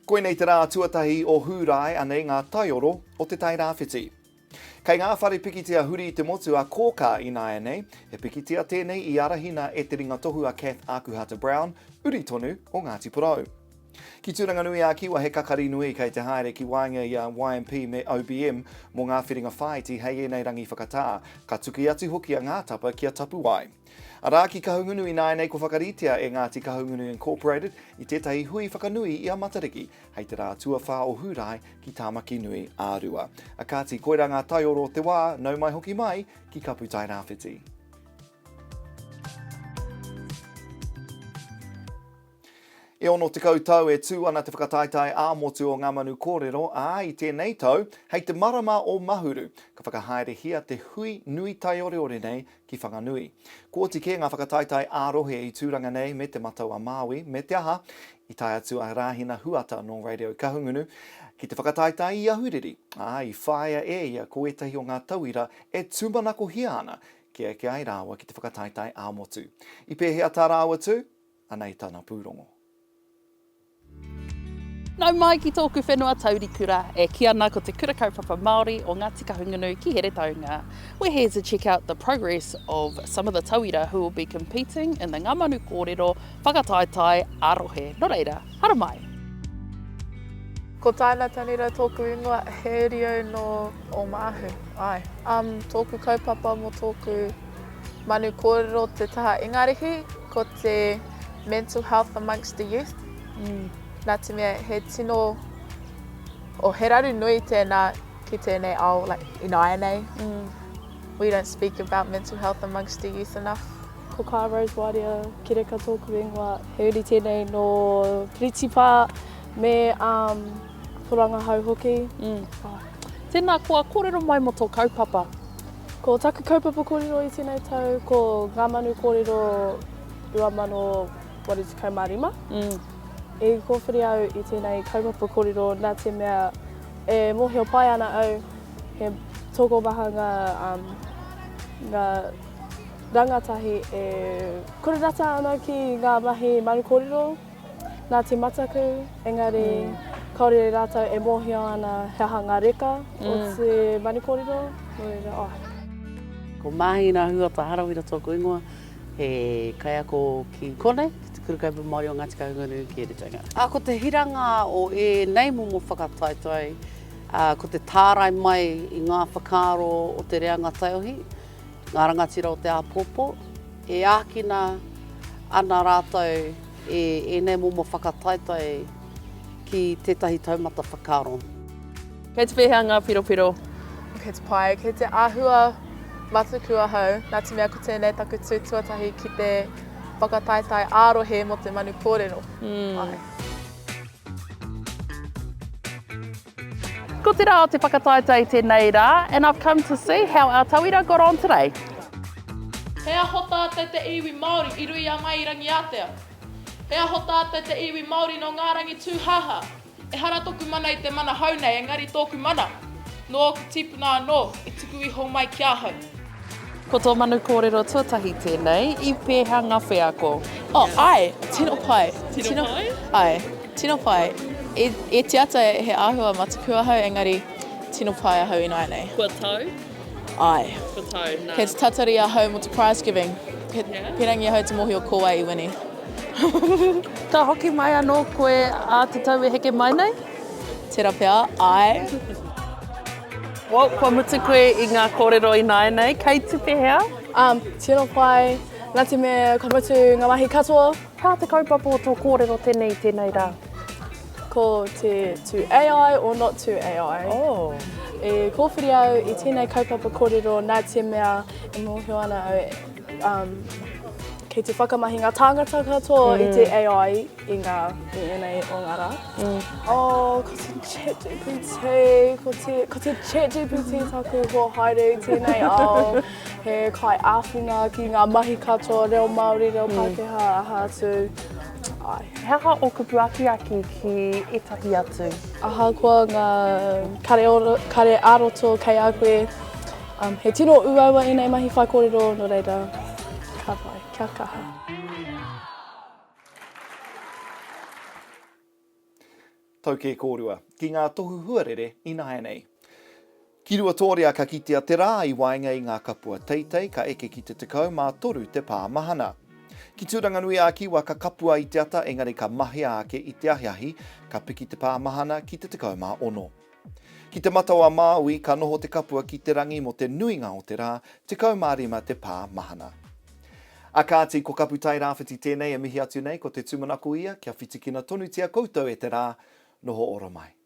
Koe nei te rā tuatahi o hūrai anei ngā taioro o te Tairāwhiti. Kei ngā whare pikitia huri i te motu a kōka i nāia nei, he pikitia tēnei i arahina e te ringa tohu a Kath Akuhata Brown, uri tonu o Ngāti Porou. Ki Whanganui a kiwa he kakari nui kei te haere ki wainga i a YMP me OBM mō ngā whiringa whai hei nei rangi whakatā, ka tuki atu hoki a ngā tapa ki a tapu wai. Arā ki kahungunu i nāi nei ko whakaritia e Ngāti Kahungunu Incorporated i tētahi hui whakanui i a matariki hei te rā tuawhā o hūrai ki tāmaki nui ārua. A kāti koera ngā taioro te wā, nau mai hoki mai ki Kapu Tairāwhiti. E ono tekau tau e tū ana te whakataetae ā-motu o Ngā Manu Kōrero i tēnei tau, hei te marama o mahuru, ka whakahirahira te hui nui taiore nei ki Whanganui. Ko tike ngā whakataetae ā-rohe i tūranga nei me te matau a Māori, me te aha, i tai atu a Rāhina Huata no Radio Kahungunu, ki te whakataetae i Ahuriri. I whaia ia ko ētahi o ngā tauira e tūmanako hia ana, kia ai rāua ki te whakataetae ā-motu. I pēhea tā rāua tū, anei tāna pūrongo. Nau mai ki tōku whenua taurikura, e ki ana ko te kura kaupapa Māori o Ngāti Kahungunu ki here taunga. We're here to check out the progress of some of the tauira who will be competing in the Ngā Manu Kōrero whakataetae ā-rohe. Nō reira, hara mai! Ko tāna tanira tōku ingoa he rio no o māhu. Ai. Tōku kaupapa mo tōku Manu Kōrero te taha ingarihi ko te mental health amongst the youth. Nā te mea he tino o he raru nui tēnā ki tēnei ao like, i nāia nei. We don't speak about mental health amongst the youth enough. Ko kā Rose Waria, ki reka tōku ingoa, he uri tēnei no Piritipa me pūrongo hau hoki. Tēnā kua kōrero mai mo tō kaupapa. Ko taku kaupapa kōrero i tēnei tau, ko Ngā Manu Kōrero 2025. E kōwhiri au i tēnei kaupapa kōrero nā te mea e mohio pai ana au he tōko maha ngā rangatahi e korerata ana ki ngā mahi Manu Kōrero nā te mataku, engari kaore rātou e mohio ana he aha ngā reka o te Manu Kōrero. Ko Rāhina Huata harawira tōku ingoa, he kaiako ki konei, Kurukaupu Māori o Ngāti Kahungunu ki Hepetema. Ko te hiranga o e nei momo whakataetae, ko te tārai mai i ngā whakaaro o te reanga taiohi, ngā rangatira o te āpopo, e ākina ana rātou e nei momo whakataetae ki tētahi taumata whakaaro. Kei te whehea ngā piropiro? Kei te pai, kei te āhua matukua hau, nā te mea ko tēnei taku tūtuatahi ki te whakataetae ā-rohe mo te Manu Kōrero. Ko te rā o te whakataetae tēnei rā, and I've come to see how our tauira got on today. Hea hota te te iwi Māori i rui a mai i rangi Atea. Hea hota te te iwi Māori no ngā rangi tūhaha. E hara tōku mana i te mana haunei, engari tōku mana. No ku tipuna anō, i tuku iho mai ki ahau. Ko tō Manu Kōrero tuatahi tēnei, i pēhea ngā wheako. Ai, tino pai. Tino pai? Ai, tino pai. E te ata he āhua matukua hau, engari tino pai ahau i nāi nei. Kua tau? Ai. Kua tau, nā. Kei te tatari ahau mo te prize giving. He rangi ahau te mohi o kōwai i wini. Ka hoki mai anō koe a te tau e heke mai nei? Tērā pēr, ai. Kua mutu koe i ngā kōrero i nāi nei, kei te pēhea? Tino pai, nā te mea ka mutu ngā mahi katoa. Kā te kaupapa o tō kōrero tēnei rā? Ko te too AI or not too AI. E kōwhiri au i tēnei kaupapa kōrero nā te mea e mohio ana au kei te whakamahi ngā tāngata katoa i te AI i enei o ngā rā. Ko te ChatGPT, ko te ChatGPT taku ko haere i tēnei ao. He kai āwhina ki ngā mahi katoa, reo Māori, reo Pākehā, aha atu. Hea o kupu aki ki ētahi atu? Aha kua ngā kare āroto kei a koe. He tino uaua i nei mahi whai kōrero no reira. Ka pai, kia kaha. Taukē kōrua, ki ngā tohu huarere i nāianei. Ki rua tōrea ka kitea te rā i wainga i ngā kapua teitei ka eke ki te tekau mā toru te pāmahana. Ki tūranganui āki wa ka kapua i te ata, engari ka mahia ake i te ahiahi, ka piki te pāmahana ki te tekau mā ono. Ki te matawa Māui, ka noho te kapua ki te rangi mo te nuinga o te rā, tekau mā rima te pāmahana. A kāti ko kapu Tairāwhiti tēnei e mihi atu nei ko te tūmanako ia, kia whitikina tonu tia koutou e te rā, noho ora mai.